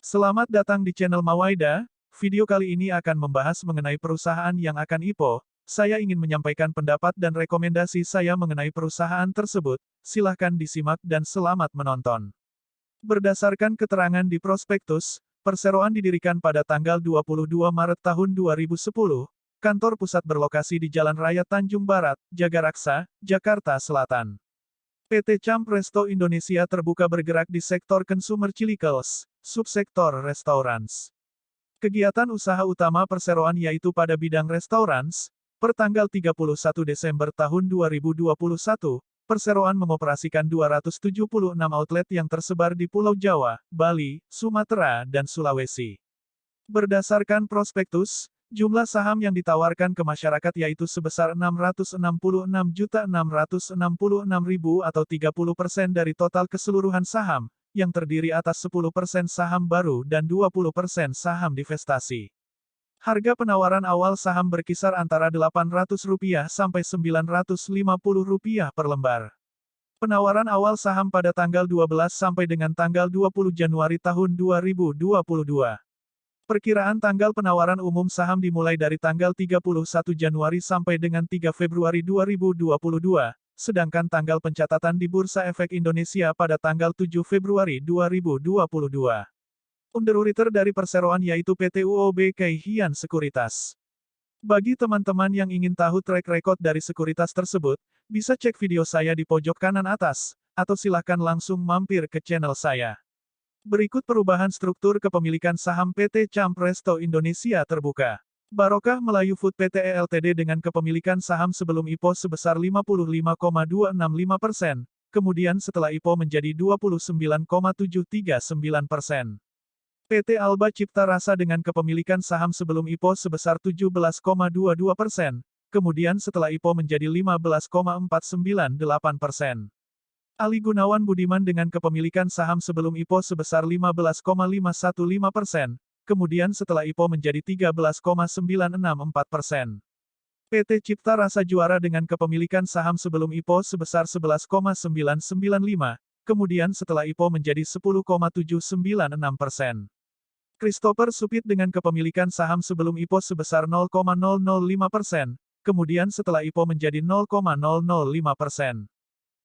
Selamat datang di channel Mawaida. Video kali ini akan membahas mengenai perusahaan yang akan IPO. Saya ingin menyampaikan pendapat dan rekomendasi saya mengenai perusahaan tersebut. Silahkan disimak dan selamat menonton. Berdasarkan keterangan di prospektus, perseroan didirikan pada tanggal 22 Maret tahun 2010. Kantor pusat berlokasi di Jalan Raya Tanjung Barat, Jagaraksa, Jakarta Selatan. PT Camp Resto Indonesia Terbuka bergerak di sektor consumer chemicals, subsektor restaurants. Kegiatan usaha utama perseroan yaitu pada bidang restaurants. Per tanggal 31 Desember tahun 2021, perseroan mengoperasikan 276 outlet yang tersebar di Pulau Jawa, Bali, Sumatera, dan Sulawesi. Berdasarkan prospektus, jumlah saham yang ditawarkan ke masyarakat yaitu sebesar 666.666.000 atau 30% dari total keseluruhan saham, yang terdiri atas 10% saham baru dan 20% saham divestasi. Harga penawaran awal saham berkisar antara Rp800 sampai Rp950 per lembar. Penawaran awal saham pada tanggal 12 sampai dengan tanggal 20 Januari tahun 2022. Perkiraan tanggal penawaran umum saham dimulai dari tanggal 31 Januari sampai dengan 3 Februari 2022. Sedangkan tanggal pencatatan di Bursa Efek Indonesia pada tanggal 7 Februari 2022. Underwriter dari perseroan yaitu PT UOB Kay Hian Sekuritas. Bagi teman-teman yang ingin tahu track record dari sekuritas tersebut, bisa cek video saya di pojok kanan atas, atau silahkan langsung mampir ke channel saya. Berikut perubahan struktur kepemilikan saham PT Camp Resto Indonesia Terbuka. Barokah Melayu Food Pte Ltd dengan kepemilikan saham sebelum IPO sebesar 55,265%, kemudian setelah IPO menjadi 29,739%. PT Alba Cipta Rasa dengan kepemilikan saham sebelum IPO sebesar 17,22%, kemudian setelah IPO menjadi 15,498%. Ali Gunawan Budiman dengan kepemilikan saham sebelum IPO sebesar 15,515%, kemudian setelah IPO menjadi 13,964%. PT Cipta Rasa Juara dengan kepemilikan saham sebelum IPO sebesar 11,995, kemudian setelah IPO menjadi 10,796%. Christopher Supit dengan kepemilikan saham sebelum IPO sebesar 0,005%, kemudian setelah IPO menjadi 0,005%.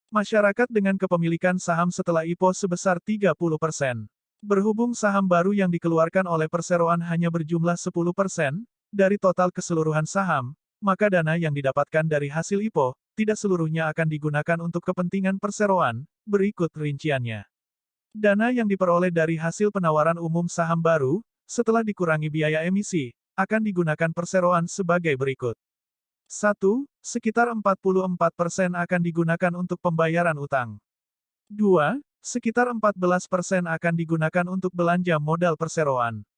Masyarakat dengan kepemilikan saham setelah IPO sebesar 30%. Berhubung saham baru yang dikeluarkan oleh perseroan hanya berjumlah 10% dari total keseluruhan saham, maka dana yang didapatkan dari hasil IPO tidak seluruhnya akan digunakan untuk kepentingan perseroan. Berikut rinciannya. Dana yang diperoleh dari hasil penawaran umum saham baru, setelah dikurangi biaya emisi, akan digunakan perseroan sebagai berikut. 1. Sekitar 44% akan digunakan untuk pembayaran utang. 2. Sekitar 14% akan digunakan untuk belanja modal perseroan.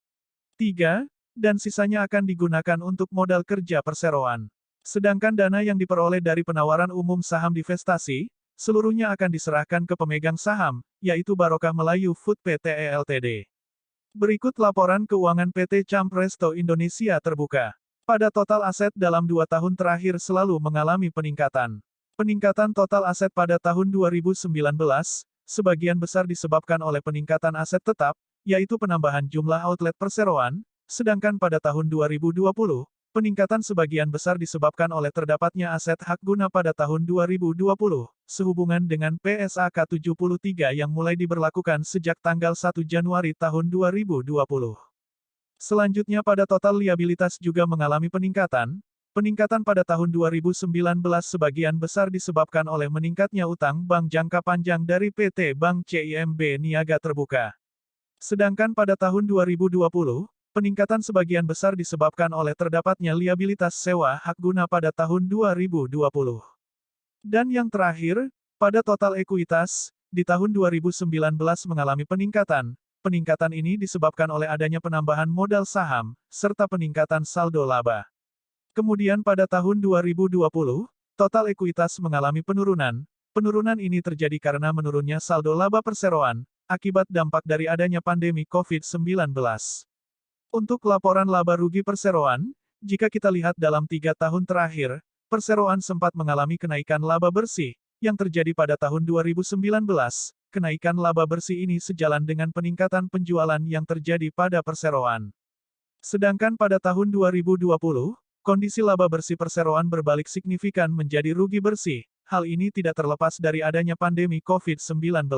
3. Dan sisanya akan digunakan untuk modal kerja perseroan. Sedangkan dana yang diperoleh dari penawaran umum saham divestasi, seluruhnya akan diserahkan ke pemegang saham, yaitu Barokah Melayu Food Pte Ltd. Berikut laporan keuangan PT Camp Resto Indonesia Terbuka. Pada total aset dalam 2 tahun terakhir selalu mengalami peningkatan. Peningkatan total aset pada tahun 2019, sebagian besar disebabkan oleh peningkatan aset tetap, yaitu penambahan jumlah outlet perseroan, sedangkan pada tahun 2020, peningkatan sebagian besar disebabkan oleh terdapatnya aset hak guna pada tahun 2020, sehubungan dengan PSAK 73 yang mulai diberlakukan sejak tanggal 1 Januari tahun 2020. Selanjutnya pada total liabilitas juga mengalami peningkatan. Peningkatan pada tahun 2019 sebagian besar disebabkan oleh meningkatnya utang bank jangka panjang dari PT Bank CIMB Niaga Terbuka. Sedangkan pada tahun 2020, peningkatan sebagian besar disebabkan oleh terdapatnya liabilitas sewa hak guna pada tahun 2020. Dan yang terakhir, pada total ekuitas, di tahun 2019 mengalami peningkatan. Peningkatan ini disebabkan oleh adanya penambahan modal saham, serta peningkatan saldo laba. Kemudian pada tahun 2020, total ekuitas mengalami penurunan. Penurunan ini terjadi karena menurunnya saldo laba perseroan, akibat dampak dari adanya pandemi COVID-19. Untuk laporan laba rugi perseroan, jika kita lihat dalam 3 tahun terakhir, perseroan sempat mengalami kenaikan laba bersih, yang terjadi pada tahun 2019, kenaikan laba bersih ini sejalan dengan peningkatan penjualan yang terjadi pada perseroan. Sedangkan pada tahun 2020, kondisi laba bersih perseroan berbalik signifikan menjadi rugi bersih. Hal ini tidak terlepas dari adanya pandemi COVID-19.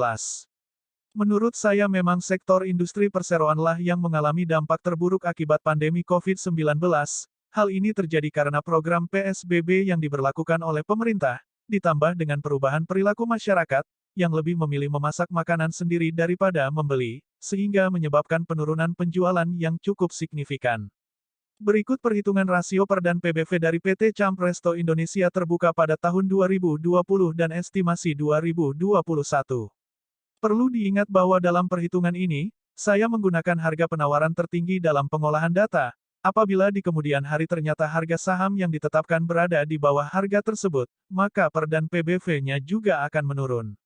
Menurut saya memang sektor industri perseroanlah yang mengalami dampak terburuk akibat pandemi COVID-19. Hal ini terjadi karena program PSBB yang diberlakukan oleh pemerintah, ditambah dengan perubahan perilaku masyarakat, yang lebih memilih memasak makanan sendiri daripada membeli, sehingga menyebabkan penurunan penjualan yang cukup signifikan. Berikut perhitungan rasio per dan PBV dari PT Camp Resto Indonesia terbuka pada tahun 2020 dan estimasi 2021. Perlu diingat bahwa dalam perhitungan ini, saya menggunakan harga penawaran tertinggi dalam pengolahan data. Apabila di kemudian hari ternyata harga saham yang ditetapkan berada di bawah harga tersebut, maka per dan PBV-nya juga akan menurun.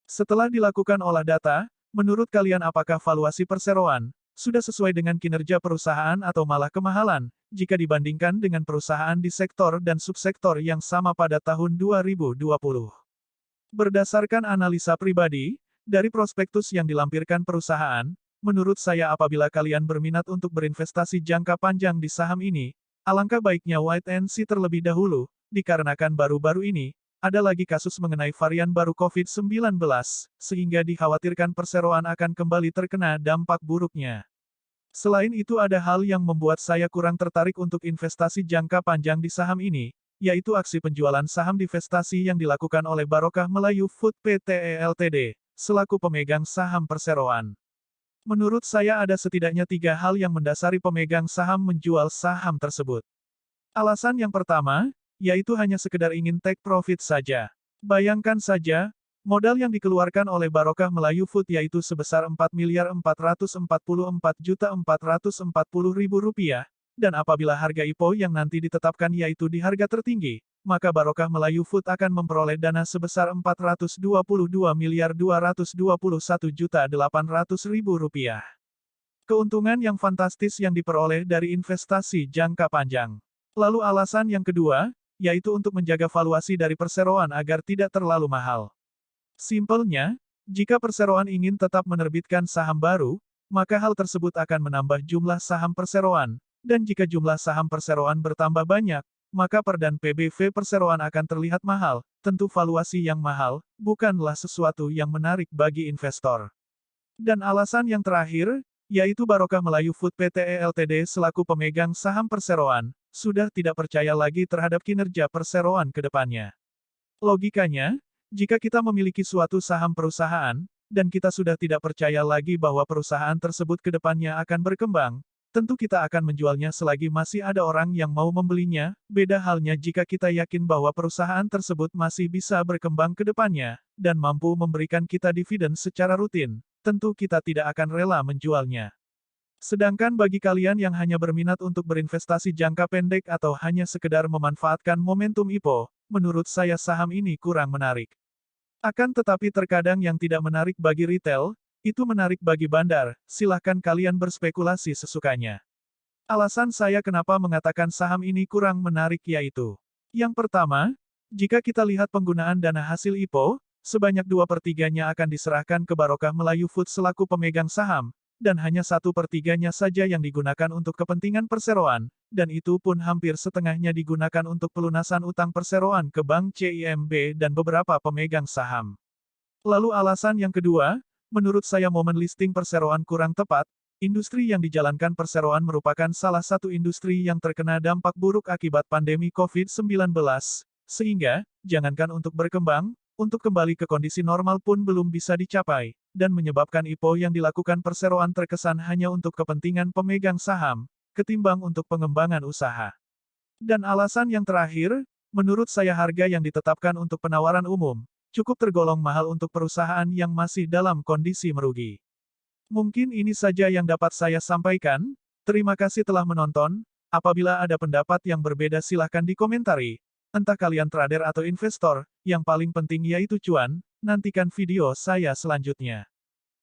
Setelah dilakukan olah data, menurut kalian apakah valuasi perseroan sudah sesuai dengan kinerja perusahaan atau malah kemahalan, jika dibandingkan dengan perusahaan di sektor dan subsektor yang sama pada tahun 2020? Berdasarkan analisa pribadi, dari prospektus yang dilampirkan perusahaan, menurut saya apabila kalian berminat untuk berinvestasi jangka panjang di saham ini, alangkah baiknya wait and see terlebih dahulu, dikarenakan baru-baru ini, ada lagi kasus mengenai varian baru COVID-19, sehingga dikhawatirkan perseroan akan kembali terkena dampak buruknya. Selain itu ada hal yang membuat saya kurang tertarik untuk investasi jangka panjang di saham ini, yaitu aksi penjualan saham divestasi yang dilakukan oleh Barokah Melayu Food Pte Ltd, selaku pemegang saham perseroan. Menurut saya ada setidaknya 3 hal yang mendasari pemegang saham menjual saham tersebut. Alasan yang pertama, yaitu hanya sekedar ingin take profit saja. Bayangkan saja, modal yang dikeluarkan oleh Barokah Melayu Food yaitu sebesar Rp4.444.440.000, dan apabila harga IPO yang nanti ditetapkan yaitu di harga tertinggi, maka Barokah Melayu Food akan memperoleh dana sebesar Rp422.221.800.000. Keuntungan yang fantastis yang diperoleh dari investasi jangka panjang. Lalu alasan yang kedua, yaitu untuk menjaga valuasi dari perseroan agar tidak terlalu mahal. Simpelnya, jika perseroan ingin tetap menerbitkan saham baru, maka hal tersebut akan menambah jumlah saham perseroan, dan jika jumlah saham perseroan bertambah banyak, maka per dan PBV perseroan akan terlihat mahal. Tentu valuasi yang mahal, bukanlah sesuatu yang menarik bagi investor. Dan alasan yang terakhir, yaitu Barokah Melayu Food Pte Ltd selaku pemegang saham perseroan, sudah tidak percaya lagi terhadap kinerja perseroan ke depannya. Logikanya, jika kita memiliki suatu saham perusahaan, dan kita sudah tidak percaya lagi bahwa perusahaan tersebut ke depannya akan berkembang, tentu kita akan menjualnya selagi masih ada orang yang mau membelinya. Beda halnya jika kita yakin bahwa perusahaan tersebut masih bisa berkembang ke depannya, dan mampu memberikan kita dividen secara rutin, tentu kita tidak akan rela menjualnya. Sedangkan bagi kalian yang hanya berminat untuk berinvestasi jangka pendek atau hanya sekedar memanfaatkan momentum IPO, menurut saya saham ini kurang menarik. Akan tetapi terkadang yang tidak menarik bagi retail, itu menarik bagi bandar, silahkan kalian berspekulasi sesukanya. Alasan saya kenapa mengatakan saham ini kurang menarik yaitu, yang pertama, jika kita lihat penggunaan dana hasil IPO, sebanyak 2/3-nya akan diserahkan ke Barokah Melayu Food selaku pemegang saham, dan hanya 1/3-nya saja yang digunakan untuk kepentingan perseroan, dan itu pun hampir setengahnya digunakan untuk pelunasan utang perseroan ke Bank CIMB dan beberapa pemegang saham. Lalu alasan yang kedua, menurut saya momen listing perseroan kurang tepat. Industri yang dijalankan perseroan merupakan salah satu industri yang terkena dampak buruk akibat pandemi COVID-19, sehingga, jangankan untuk berkembang, untuk kembali ke kondisi normal pun belum bisa dicapai, dan menyebabkan IPO yang dilakukan perseroan terkesan hanya untuk kepentingan pemegang saham, ketimbang untuk pengembangan usaha. Dan alasan yang terakhir, menurut saya harga yang ditetapkan untuk penawaran umum, cukup tergolong mahal untuk perusahaan yang masih dalam kondisi merugi. Mungkin ini saja yang dapat saya sampaikan. Terima kasih telah menonton. Apabila ada pendapat yang berbeda silahkan dikomentari. Entah kalian trader atau investor, yang paling penting yaitu cuan. Nantikan video saya selanjutnya.